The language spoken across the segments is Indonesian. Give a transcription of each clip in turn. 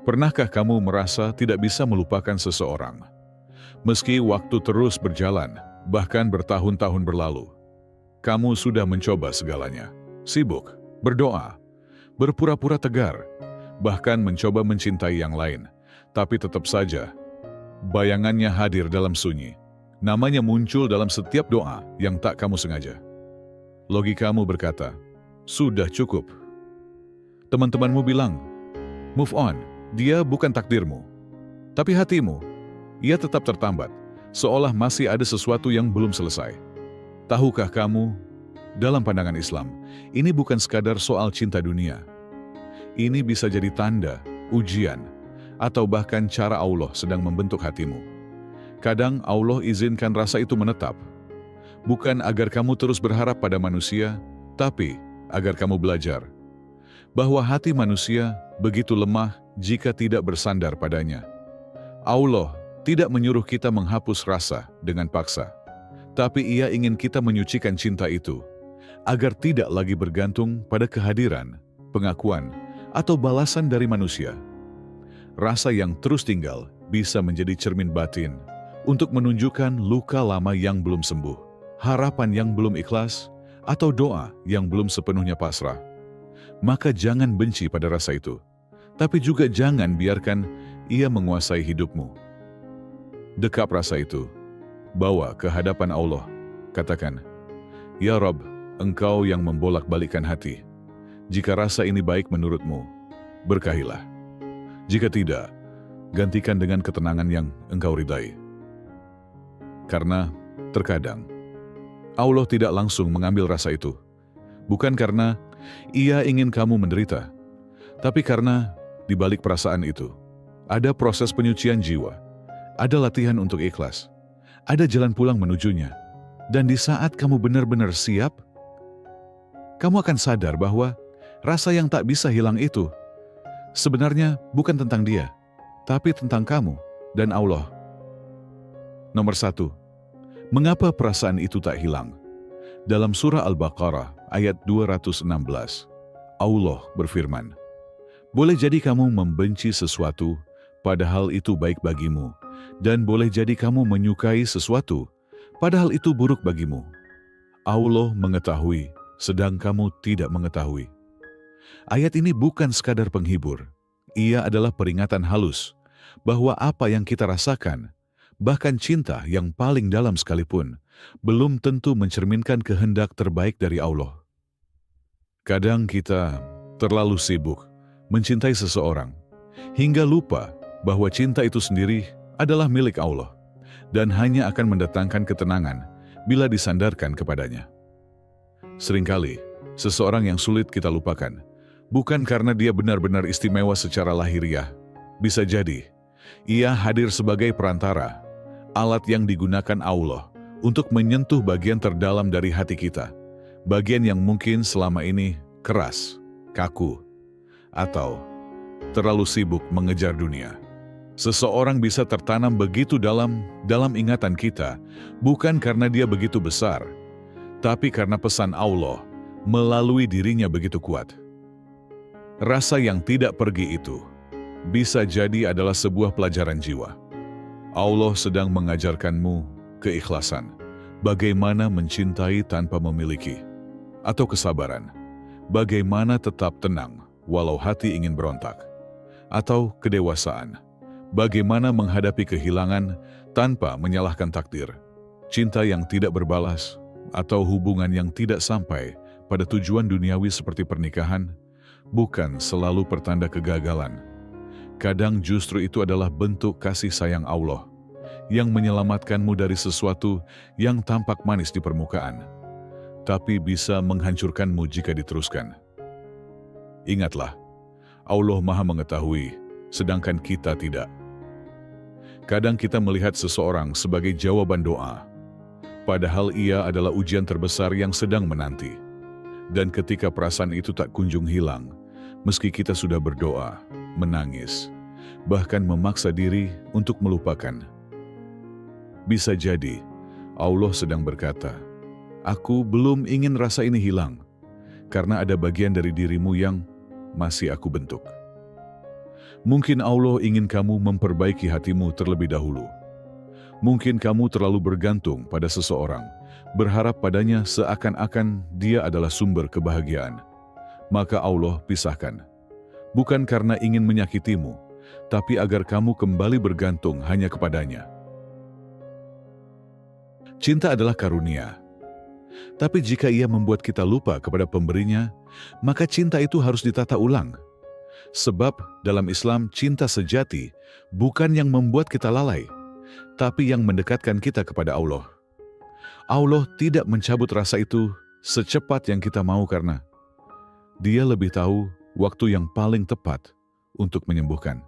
Pernahkah kamu merasa tidak bisa melupakan seseorang? Meski waktu terus berjalan, bahkan bertahun-tahun berlalu. Kamu sudah mencoba segalanya. Sibuk, berdoa, berpura-pura tegar, bahkan mencoba mencintai yang lain. Tapi tetap saja, bayangannya hadir dalam sunyi. Namanya muncul dalam setiap doa yang tak kamu sengaja. Logikamu berkata, sudah cukup. Teman-temanmu bilang, move on, dia bukan takdirmu. Tapi hatimu, ia tetap tertambat, seolah masih ada sesuatu yang belum selesai. Tahukah kamu, dalam pandangan Islam, ini bukan sekadar soal cinta dunia. Ini bisa jadi tanda, ujian, atau bahkan cara Allah sedang membentuk hatimu. Kadang Allah izinkan rasa itu menetap, bukan agar kamu terus berharap pada manusia, tapi agar kamu belajar bahwa hati manusia begitu lemah jika tidak bersandar padanya. Allah tidak menyuruh kita menghapus rasa dengan paksa, tapi Ia ingin kita menyucikan cinta itu, agar tidak lagi bergantung pada kehadiran, pengakuan, atau balasan dari manusia. Rasa yang terus tinggal bisa menjadi cermin batin untuk menunjukkan luka lama yang belum sembuh, harapan yang belum ikhlas, atau doa yang belum sepenuhnya pasrah. Maka jangan benci pada rasa itu, tapi juga jangan biarkan ia menguasai hidupmu. Dekap rasa itu, bawa ke hadapan Allah, katakan, Ya Rabb, Engkau yang membolak-balikkan hati. Jika rasa ini baik menurutmu, berkahilah. Jika tidak, gantikan dengan ketenangan yang Engkau ridai. Karena terkadang, Allah tidak langsung mengambil rasa itu, bukan karena Ia ingin kamu menderita, tapi karena di balik perasaan itu, ada proses penyucian jiwa, ada latihan untuk ikhlas, ada jalan pulang menujunya. Dan di saat kamu benar-benar siap, kamu akan sadar bahwa rasa yang tak bisa hilang itu sebenarnya bukan tentang dia, tapi tentang kamu dan Allah. Nomor 1. Mengapa perasaan itu tak hilang? Dalam surah Al-Baqarah ayat 216, Allah berfirman, boleh jadi kamu membenci sesuatu, padahal itu baik bagimu, dan boleh jadi kamu menyukai sesuatu, padahal itu buruk bagimu. Allah mengetahui, sedang kamu tidak mengetahui. Ayat ini bukan sekadar penghibur. Ia adalah peringatan halus bahwa apa yang kita rasakan, bahkan cinta yang paling dalam sekalipun, belum tentu mencerminkan kehendak terbaik dari Allah. Kadang kita terlalu sibuk mencintai seseorang, hingga lupa bahwa cinta itu sendiri adalah milik Allah, dan hanya akan mendatangkan ketenangan bila disandarkan kepadanya. Seringkali, seseorang yang sulit kita lupakan, bukan karena dia benar-benar istimewa secara lahiriah. Bisa jadi, ia hadir sebagai perantara, alat yang digunakan Allah untuk menyentuh bagian terdalam dari hati kita, bagian yang mungkin selama ini keras, kaku, atau terlalu sibuk mengejar dunia. Seseorang bisa tertanam begitu dalam ingatan kita, bukan karena dia begitu besar, tapi karena pesan Allah melalui dirinya begitu kuat. Rasa yang tidak pergi itu bisa jadi adalah sebuah pelajaran jiwa. Allah sedang mengajarkanmu keikhlasan, bagaimana mencintai tanpa memiliki, atau kesabaran, bagaimana tetap tenang walau hati ingin berontak, atau kedewasaan, bagaimana menghadapi kehilangan tanpa menyalahkan takdir, cinta yang tidak berbalas, atau hubungan yang tidak sampai pada tujuan duniawi seperti pernikahan, bukan selalu pertanda kegagalan. Kadang justru itu adalah bentuk kasih sayang Allah yang menyelamatkanmu dari sesuatu yang tampak manis di permukaan, tapi bisa menghancurkanmu jika diteruskan. Ingatlah, Allah Maha Mengetahui, sedangkan kita tidak. Kadang kita melihat seseorang sebagai jawaban doa, padahal ia adalah ujian terbesar yang sedang menanti. Dan ketika perasaan itu tak kunjung hilang, meski kita sudah berdoa, menangis, bahkan memaksa diri untuk melupakan, bisa jadi Allah sedang berkata, Aku belum ingin rasa ini hilang, karena ada bagian dari dirimu yang masih aku bentuk. Mungkin Allah ingin kamu memperbaiki hatimu terlebih dahulu. Mungkin kamu terlalu bergantung pada seseorang, berharap padanya seakan-akan dia adalah sumber kebahagiaan. Maka Allah pisahkan. Bukan karena ingin menyakitimu, tapi agar kamu kembali bergantung hanya kepadanya. Cinta adalah karunia. Tapi jika ia membuat kita lupa kepada pemberinya, maka cinta itu harus ditata ulang. Sebab dalam Islam cinta sejati bukan yang membuat kita lalai, tapi yang mendekatkan kita kepada Allah. Allah tidak mencabut rasa itu secepat yang kita mau karena Dia lebih tahu waktu yang paling tepat untuk menyembuhkan.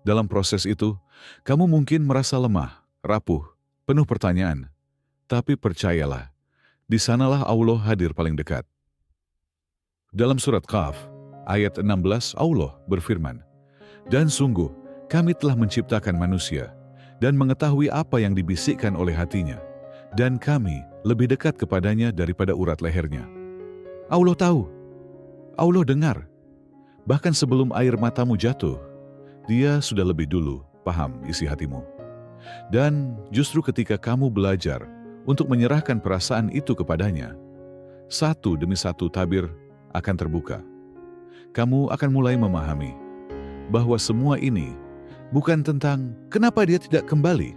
Dalam proses itu, kamu mungkin merasa lemah, rapuh, penuh pertanyaan. Tapi percayalah, di sanalah Allah hadir paling dekat. Dalam surat Qaf, ayat 16, Allah berfirman, "Dan sungguh, kami telah menciptakan manusia dan mengetahui apa yang dibisikkan oleh hatinya, dan kami lebih dekat kepadanya daripada urat lehernya." Allah tahu, Allah dengar, bahkan sebelum air matamu jatuh, Dia sudah lebih dulu paham isi hatimu. Dan justru ketika kamu belajar untuk menyerahkan perasaan itu kepadanya, satu demi satu tabir akan terbuka. Kamu akan mulai memahami bahwa semua ini bukan tentang kenapa dia tidak kembali,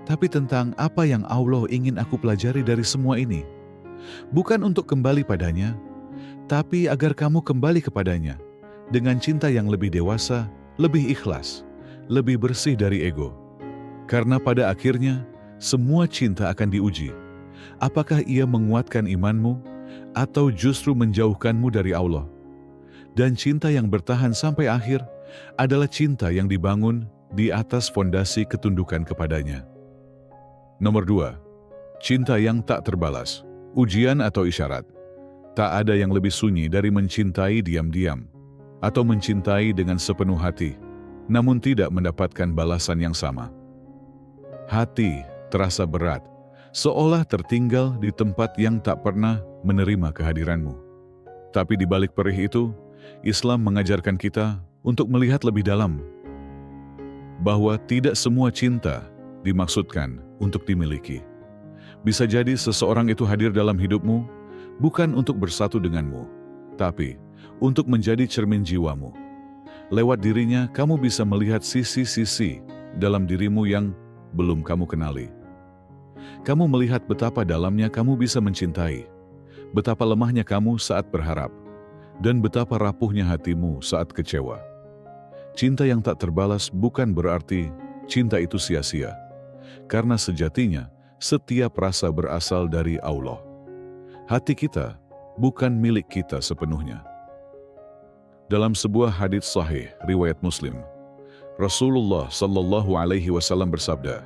tapi tentang apa yang Allah ingin aku pelajari dari semua ini. Bukan untuk kembali padanya, tapi agar kamu kembali kepadanya dengan cinta yang lebih dewasa, lebih ikhlas, lebih bersih dari ego. Karena pada akhirnya, semua cinta akan diuji. Apakah ia menguatkan imanmu, atau justru menjauhkanmu dari Allah? Dan cinta yang bertahan sampai akhir adalah cinta yang dibangun di atas fondasi ketundukan kepadanya. Nomor 2. Cinta yang tak terbalas. Ujian atau isyarat. Tak ada yang lebih sunyi dari mencintai diam-diam, atau mencintai dengan sepenuh hati, namun tidak mendapatkan balasan yang sama. Hati terasa berat, seolah tertinggal di tempat yang tak pernah menerima kehadiranmu. Tapi di balik perih itu, Islam mengajarkan kita untuk melihat lebih dalam, bahwa tidak semua cinta dimaksudkan untuk dimiliki. Bisa jadi seseorang itu hadir dalam hidupmu bukan untuk bersatu denganmu, tapi untuk menjadi cermin jiwamu. Lewat dirinya, kamu bisa melihat sisi-sisi dalam dirimu yang belum kamu kenali. Kamu melihat betapa dalamnya kamu bisa mencintai, betapa lemahnya kamu saat berharap, dan betapa rapuhnya hatimu saat kecewa. Cinta yang tak terbalas bukan berarti cinta itu sia-sia, karena sejatinya setiap rasa berasal dari Allah. Hati kita bukan milik kita sepenuhnya. Dalam sebuah hadits sahih riwayat Muslim, Rasulullah Shallallahu Alaihi Wasallam bersabda,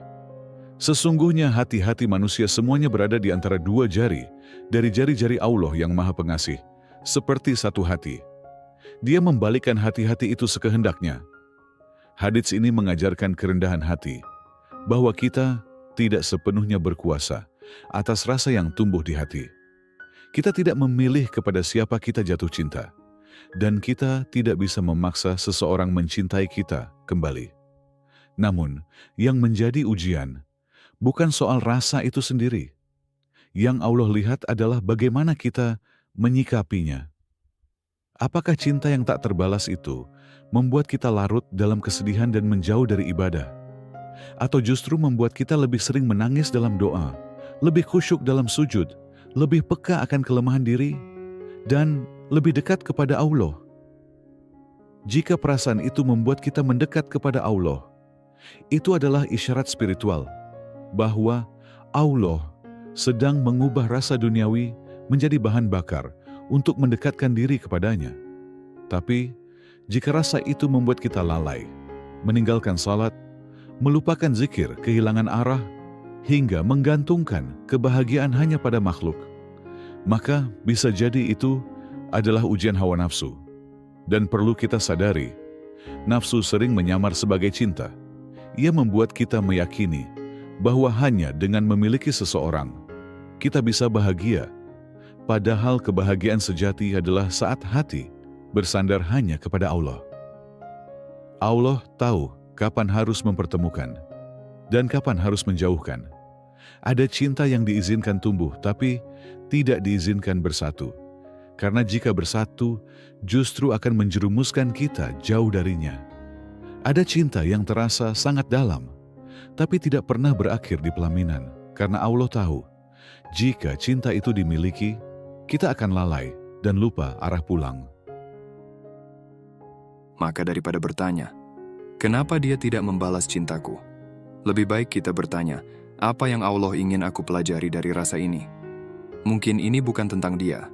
"Sesungguhnya hati-hati manusia semuanya berada di antara dua jari dari jari-jari Allah yang Maha Pengasih, seperti satu hati. Dia membalikkan hati-hati itu sekehendaknya." Hadits ini mengajarkan kerendahan hati, bahwa kita tidak sepenuhnya berkuasa atas rasa yang tumbuh di hati. Kita tidak memilih kepada siapa kita jatuh cinta, dan kita tidak bisa memaksa seseorang mencintai kita kembali. Namun, yang menjadi ujian bukan soal rasa itu sendiri. Yang Allah lihat adalah bagaimana kita menyikapinya. Apakah cinta yang tak terbalas itu membuat kita larut dalam kesedihan dan menjauh dari ibadah? Atau justru membuat kita lebih sering menangis dalam doa, lebih khusyuk dalam sujud, lebih peka akan kelemahan diri, dan lebih dekat kepada Allah? Jika perasaan itu membuat kita mendekat kepada Allah, itu adalah isyarat spiritual bahwa Allah sedang mengubah rasa duniawi menjadi bahan bakar untuk mendekatkan diri kepadanya. Tapi, jika rasa itu membuat kita lalai, meninggalkan salat, melupakan zikir, kehilangan arah, hingga menggantungkan kebahagiaan hanya pada makhluk, maka bisa jadi itu adalah ujian hawa nafsu. Dan perlu kita sadari, nafsu sering menyamar sebagai cinta. Ia membuat kita meyakini bahwa hanya dengan memiliki seseorang, kita bisa bahagia. Padahal kebahagiaan sejati adalah saat hati bersandar hanya kepada Allah. Allah tahu kapan harus mempertemukan dan kapan harus menjauhkan. Ada cinta yang diizinkan tumbuh, tapi tidak diizinkan bersatu. Karena jika bersatu, justru akan menjerumuskan kita jauh darinya. Ada cinta yang terasa sangat dalam, tapi tidak pernah berakhir di pelaminan. Karena Allah tahu, jika cinta itu dimiliki, kita akan lalai dan lupa arah pulang. Maka daripada bertanya, kenapa dia tidak membalas cintaku? Lebih baik kita bertanya, apa yang Allah ingin aku pelajari dari rasa ini? Mungkin ini bukan tentang dia,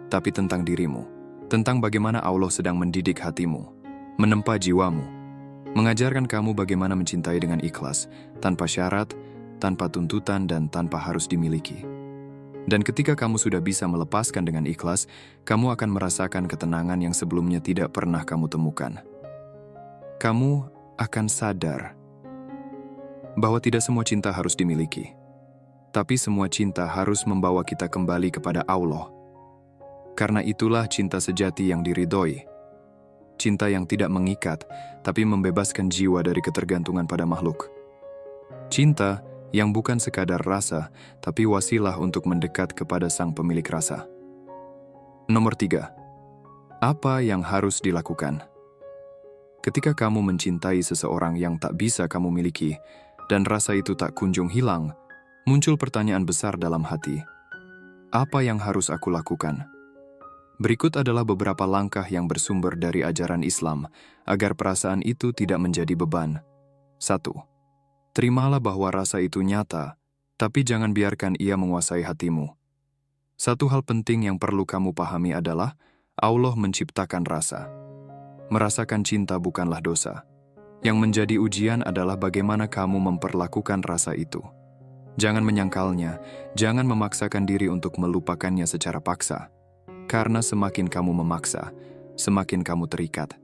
tapi tentang dirimu. Tentang bagaimana Allah sedang mendidik hatimu, menempa jiwamu, mengajarkan kamu bagaimana mencintai dengan ikhlas, tanpa syarat, tanpa tuntutan, dan tanpa harus dimiliki. Dan ketika kamu sudah bisa melepaskan dengan ikhlas, kamu akan merasakan ketenangan yang sebelumnya tidak pernah kamu temukan. Kamu akan sadar bahwa tidak semua cinta harus dimiliki, tapi semua cinta harus membawa kita kembali kepada Allah. Karena itulah cinta sejati yang diridhoi. Cinta yang tidak mengikat, tapi membebaskan jiwa dari ketergantungan pada makhluk. Cinta yang bukan sekadar rasa, tapi wasilah untuk mendekat kepada sang pemilik rasa. Nomor 3. Apa yang harus dilakukan? Ketika kamu mencintai seseorang yang tak bisa kamu miliki, dan rasa itu tak kunjung hilang, muncul pertanyaan besar dalam hati. Apa yang harus aku lakukan? Berikut adalah beberapa langkah yang bersumber dari ajaran Islam, agar perasaan itu tidak menjadi beban. 1. Terimalah bahwa rasa itu nyata, tapi jangan biarkan ia menguasai hatimu. Satu hal penting yang perlu kamu pahami adalah Allah menciptakan rasa. Merasakan cinta bukanlah dosa. Yang menjadi ujian adalah bagaimana kamu memperlakukan rasa itu. Jangan menyangkalnya, jangan memaksakan diri untuk melupakannya secara paksa. Karena semakin kamu memaksa, semakin kamu terikat.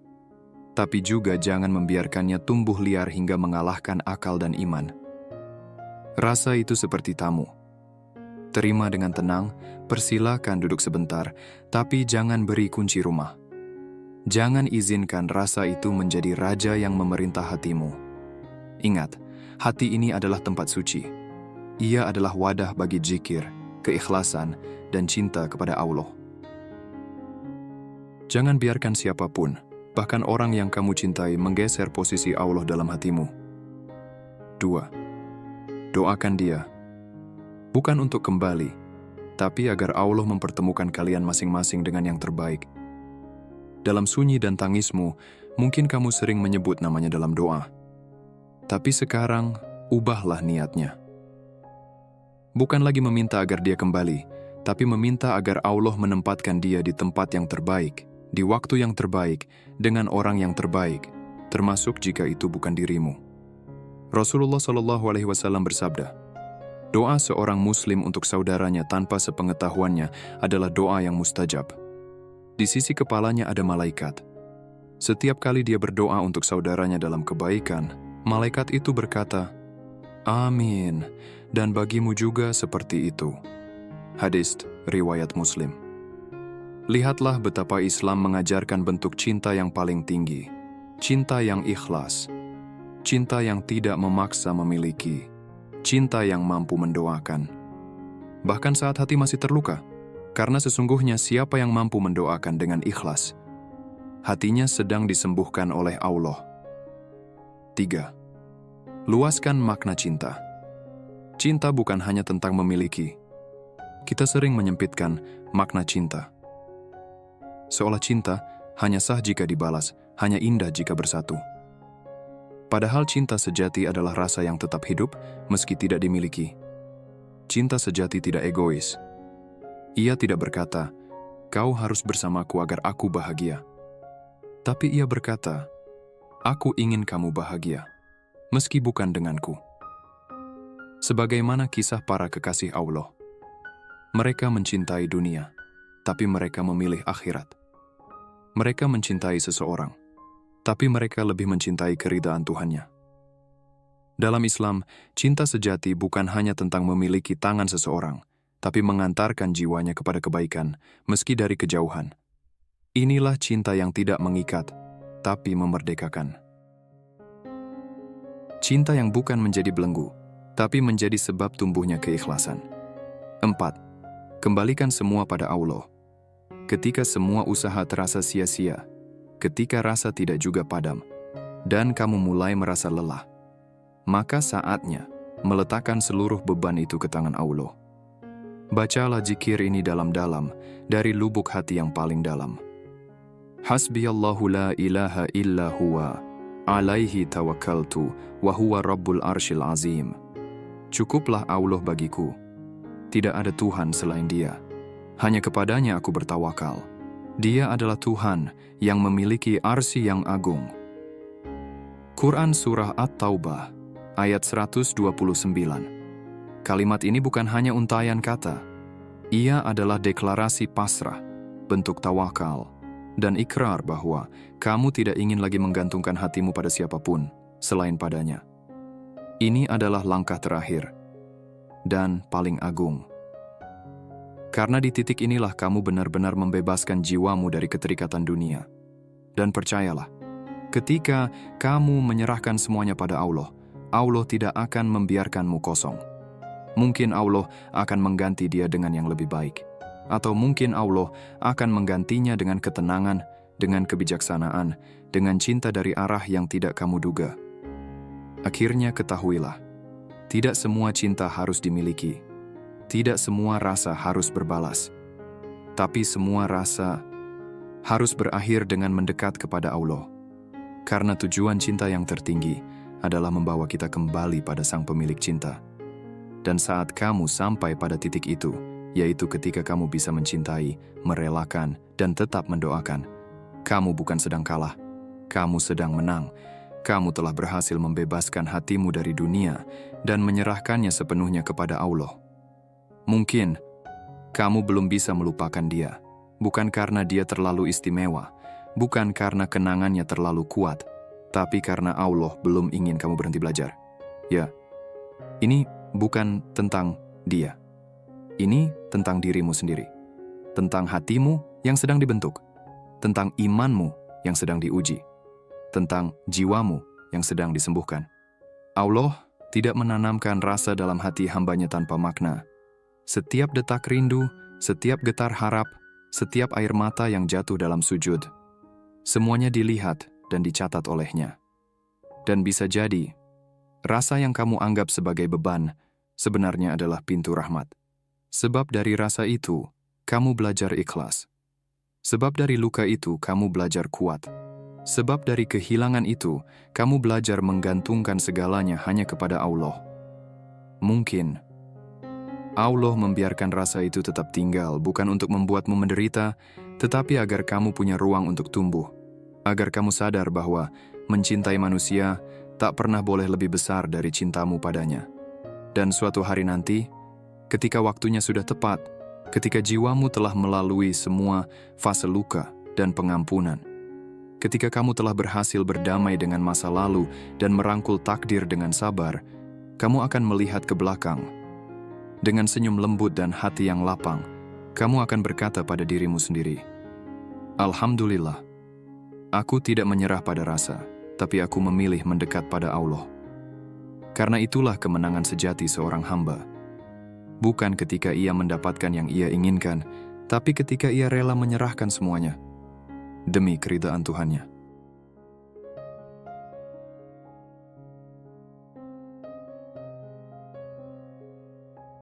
Tapi juga jangan membiarkannya tumbuh liar hingga mengalahkan akal dan iman. Rasa itu seperti tamu. Terima dengan tenang, persilakan duduk sebentar, tapi jangan beri kunci rumah. Jangan izinkan rasa itu menjadi raja yang memerintah hatimu. Ingat, hati ini adalah tempat suci. Ia adalah wadah bagi zikir, keikhlasan, dan cinta kepada Allah. Jangan biarkan siapapun, bahkan orang yang kamu cintai, menggeser posisi Allah dalam hatimu. 2. Doakan dia. Bukan untuk kembali, tapi agar Allah mempertemukan kalian masing-masing dengan yang terbaik. Dalam sunyi dan tangismu, mungkin kamu sering menyebut namanya dalam doa. Tapi sekarang, ubahlah niatnya. Bukan lagi meminta agar dia kembali, tapi meminta agar Allah menempatkan dia di tempat yang terbaik, di waktu yang terbaik, dengan orang yang terbaik, termasuk jika itu bukan dirimu. Rasulullah SAW bersabda, doa seorang muslim untuk saudaranya tanpa sepengetahuannya adalah doa yang mustajab. Di sisi kepalanya ada malaikat. Setiap kali dia berdoa untuk saudaranya dalam kebaikan, malaikat itu berkata, Amin, dan bagimu juga seperti itu. Hadis riwayat Muslim. Lihatlah betapa Islam mengajarkan bentuk cinta yang paling tinggi. Cinta yang ikhlas. Cinta yang tidak memaksa memiliki. Cinta yang mampu mendoakan. Bahkan saat hati masih terluka. Karena sesungguhnya siapa yang mampu mendoakan dengan ikhlas, hatinya sedang disembuhkan oleh Allah. 3. Luaskan makna cinta. Cinta bukan hanya tentang memiliki. Kita sering menyempitkan makna cinta. Seolah cinta hanya sah jika dibalas, hanya indah jika bersatu. Padahal cinta sejati adalah rasa yang tetap hidup meski tidak dimiliki. Cinta sejati tidak egois. Ia tidak berkata, kau harus bersamaku agar aku bahagia. Tapi ia berkata, aku ingin kamu bahagia, meski bukan denganku. Sebagaimana kisah para kekasih Allah. Mereka mencintai dunia, tapi mereka memilih akhirat. Mereka mencintai seseorang, tapi mereka lebih mencintai keridaan Tuhannya. Dalam Islam, cinta sejati bukan hanya tentang memiliki tangan seseorang, tapi mengantarkan jiwanya kepada kebaikan, meski dari kejauhan. Inilah cinta yang tidak mengikat, tapi memerdekakan. Cinta yang bukan menjadi belenggu, tapi menjadi sebab tumbuhnya keikhlasan. 4. Kembalikan semua pada Allah. Ketika semua usaha terasa sia-sia, ketika rasa tidak juga padam, dan kamu mulai merasa lelah, maka saatnya meletakkan seluruh beban itu ke tangan Allah. Bacalah zikir ini dalam-dalam dari lubuk hati yang paling dalam. Hasbiyallahu la ilaha illa huwa, alaihi tawakkaltu, wa huwa rabbul arsyil azim. Cukuplah Allah bagiku. Tidak ada Tuhan selain Dia. Hanya kepadanya aku bertawakal. Dia adalah Tuhan yang memiliki arsy yang agung. Quran Surah At-Taubah, ayat 129. Kalimat ini bukan hanya untaian kata. Ia adalah deklarasi pasrah, bentuk tawakal, dan ikrar bahwa kamu tidak ingin lagi menggantungkan hatimu pada siapapun selain padanya. Ini adalah langkah terakhir dan paling agung. Karena di titik inilah kamu benar-benar membebaskan jiwamu dari keterikatan dunia. Dan percayalah, ketika kamu menyerahkan semuanya pada Allah, Allah tidak akan membiarkanmu kosong. Mungkin Allah akan mengganti dia dengan yang lebih baik. Atau mungkin Allah akan menggantinya dengan ketenangan, dengan kebijaksanaan, dengan cinta dari arah yang tidak kamu duga. Akhirnya ketahuilah, tidak semua cinta harus dimiliki. Tidak semua rasa harus berbalas. Tapi semua rasa harus berakhir dengan mendekat kepada Allah. Karena tujuan cinta yang tertinggi adalah membawa kita kembali pada Sang Pemilik cinta. Dan saat kamu sampai pada titik itu, yaitu ketika kamu bisa mencintai, merelakan, dan tetap mendoakan, kamu bukan sedang kalah, kamu sedang menang. Kamu telah berhasil membebaskan hatimu dari dunia dan menyerahkannya sepenuhnya kepada Allah. Mungkin kamu belum bisa melupakan Dia, bukan karena Dia terlalu istimewa, bukan karena kenangannya terlalu kuat, tapi karena Allah belum ingin kamu berhenti belajar. Ya, ini bukan tentang Dia. Ini tentang dirimu sendiri. Tentang hatimu yang sedang dibentuk. Tentang imanmu yang sedang diuji. Tentang jiwamu yang sedang disembuhkan. Allah tidak menanamkan rasa dalam hati hambanya tanpa makna. Setiap detak rindu, setiap getar harap, setiap air mata yang jatuh dalam sujud, semuanya dilihat dan dicatat olehnya. Dan bisa jadi, rasa yang kamu anggap sebagai beban sebenarnya adalah pintu rahmat. Sebab dari rasa itu, kamu belajar ikhlas. Sebab dari luka itu, kamu belajar kuat. Sebab dari kehilangan itu, kamu belajar menggantungkan segalanya hanya kepada Allah. Mungkin Allah membiarkan rasa itu tetap tinggal, bukan untuk membuatmu menderita, tetapi agar kamu punya ruang untuk tumbuh. Agar kamu sadar bahwa mencintai manusia tak pernah boleh lebih besar dari cintamu padanya. Dan suatu hari nanti, ketika waktunya sudah tepat, ketika jiwamu telah melalui semua fase luka dan pengampunan, ketika kamu telah berhasil berdamai dengan masa lalu dan merangkul takdir dengan sabar, kamu akan melihat ke belakang. Dengan senyum lembut dan hati yang lapang, kamu akan berkata pada dirimu sendiri, Alhamdulillah, aku tidak menyerah pada rasa, tapi aku memilih mendekat pada Allah. Karena itulah kemenangan sejati seorang hamba. Bukan ketika ia mendapatkan yang ia inginkan, tapi ketika ia rela menyerahkan semuanya demi keridaan Tuhannya.